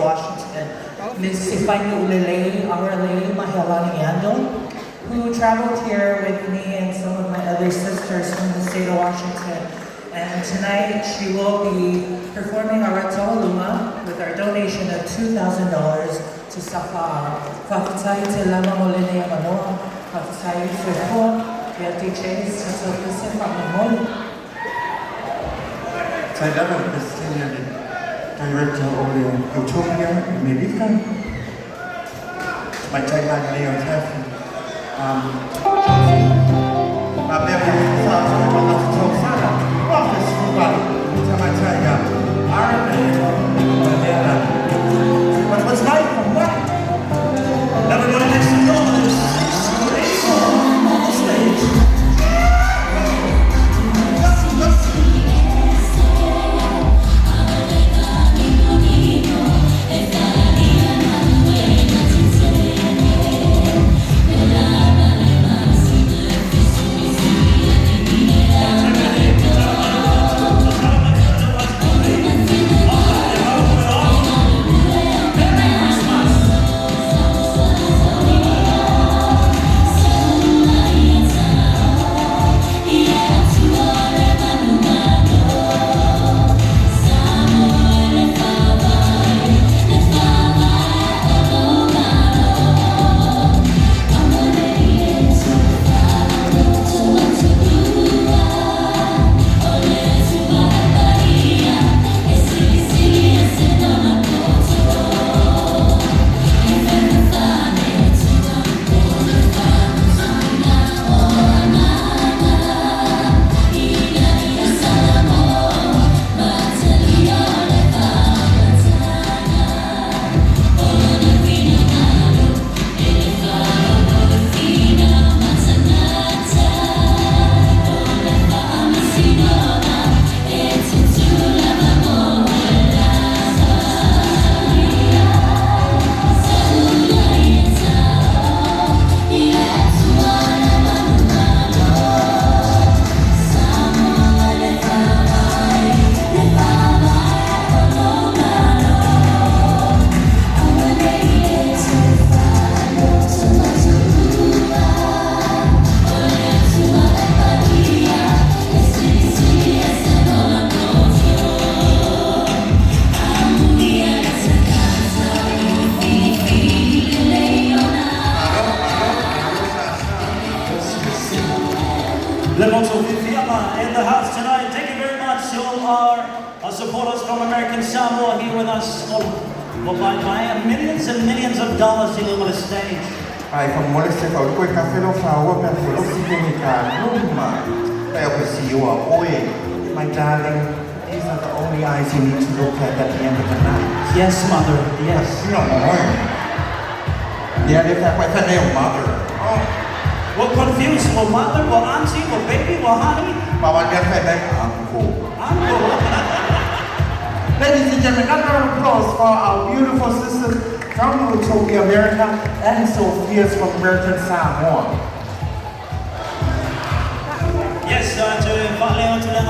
Washington, Ms. Sifanya Ulele Arale Mahalaniando, who traveled here with me and some of my other sisters from the state of Washington. And tonight she will be performing our Luma with our donation of $2,000 to Safa. Fafitai te lama molene amanoa, fafitai fuefo, yati chase, tatopise famamole. Saya dapat Senior Director of the Utopia America. My tagline Leo Taffy. There is office for Iron Man. But what's right from what? Everybody makes some noise. On the stage. Lemoto Fifiama in the house tonight. Thank you very much. You are our supporters from American Samoa here with us. Millions and millions of dollars here on the stage. I from Molested for quick fellow flower and for I will see you are away. My darling, these are the only eyes you need to look at the end of the night. Yes, mother. Yes. No. Yeah, they have my name, mother. Oh. We're confused. We're mother, we're auntie, we're baby, we're honey. Mama get my back uncle. Uncle. Ladies and gentlemen, another applause for our beautiful sisters from Utopia America and Sophia's from American Samoa. Yes, to valeu to them.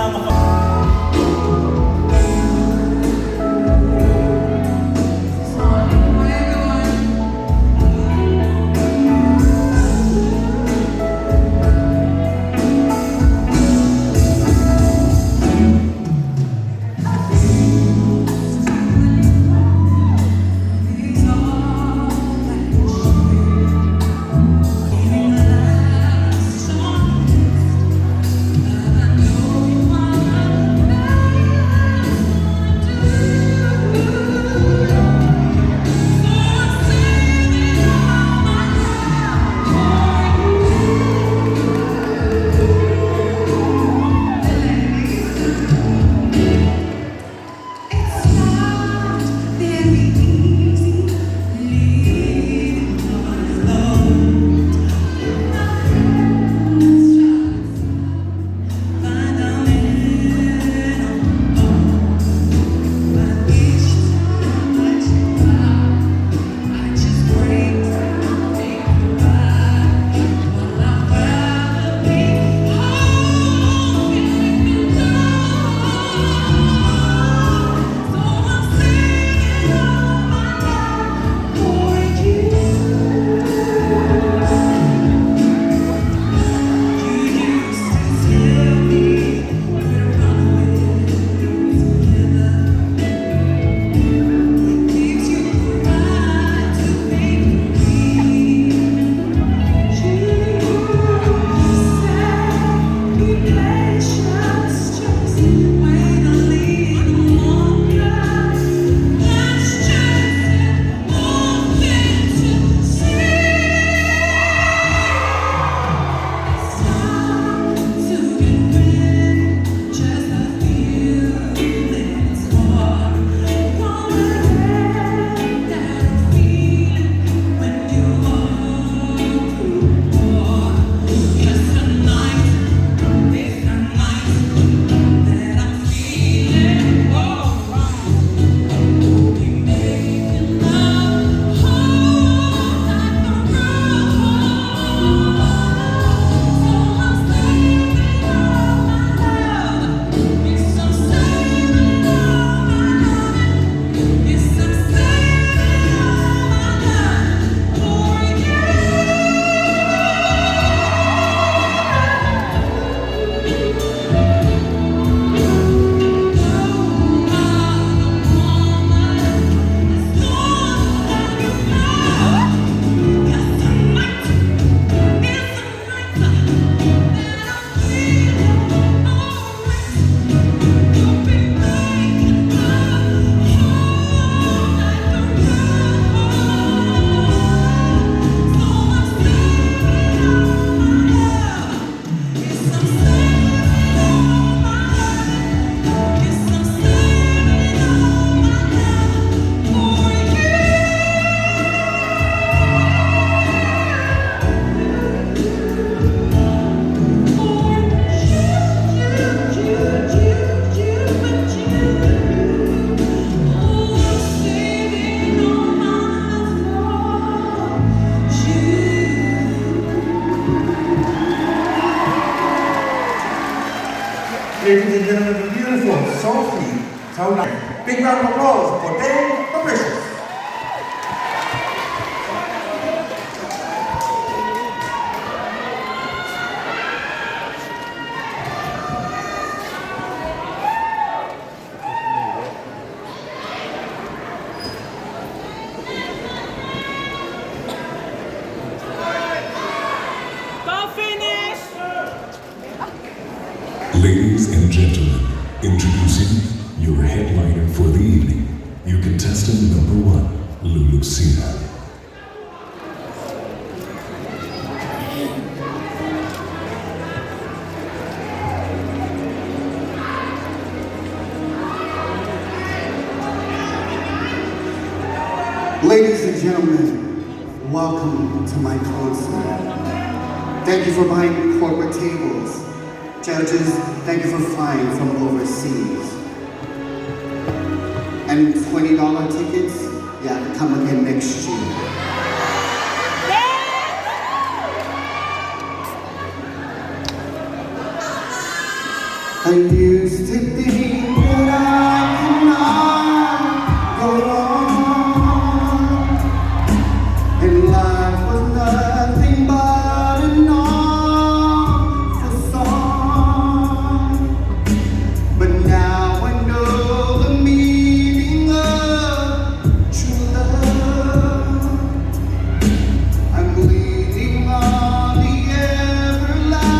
So nice. Big round of applause for Dave Mauritius. Ladies and gentlemen, introducing your headliner for the evening, your contestant number 1, Lulu Sina. Ladies and gentlemen, welcome to my concert. Thank you for buying corporate tables. Judges, thank you for flying from overseas. And $20 tickets? Yeah, come again next year. I used to think that I could not go on, and life was nothing but an awful song. But now I know the meaning of true love. I'm leaning on the everlasting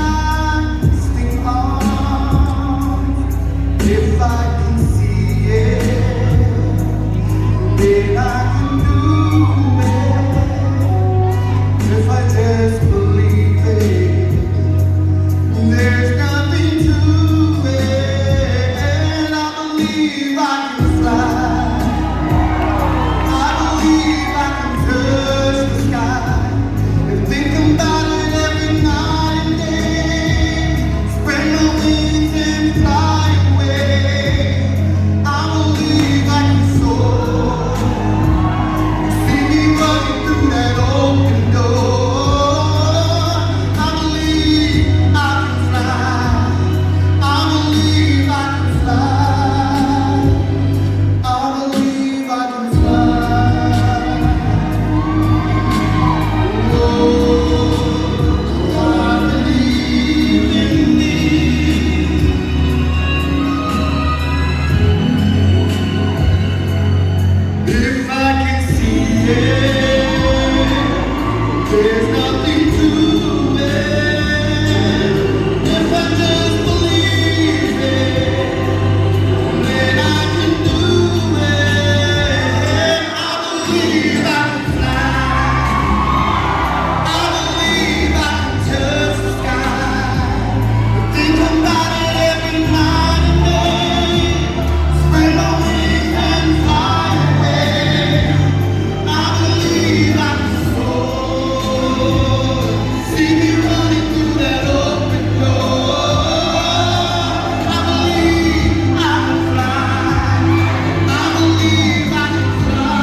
arms. If I can see it, then I can do it. If I just believe it, there's nothing to it. And I believe I can fly. I believe I can touch the sky. And think about it every night and day. Spread my wings and fly away. I believe I can soar. See me running through that open door. I believe I can fly. I believe I can fly. I believe I can fly. Oh, I believe in me. If I can see it, there's nothing to it. If I just believe it, then I can do it. I believe I can fly. I believe I can touch the sky. Think about it every night and day. Spread my wings and fly away. I believe I can soar. See me running through that open door. I believe I can fly. I believe I can fly.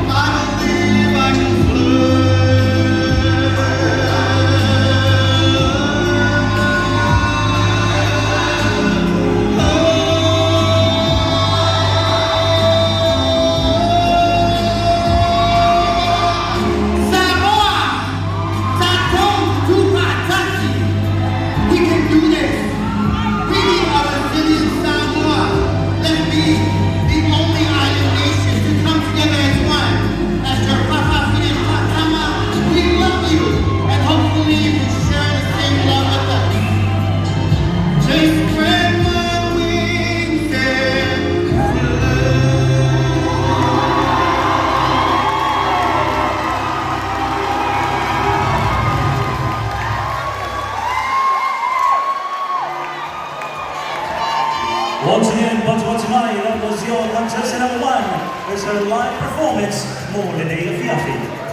I believe I can fly. Samoa, Takom, Tupa, Tachi. We can do this. We are resilient Samoa. Let's be the only island nation to come together as one. As your Papafi and Patama, we love you. And hopefully you can share the same love with us. Just spread my wings and fly. Once again, Botswana, that was your contestant number 1. It's her live performance, Morley Fiafi.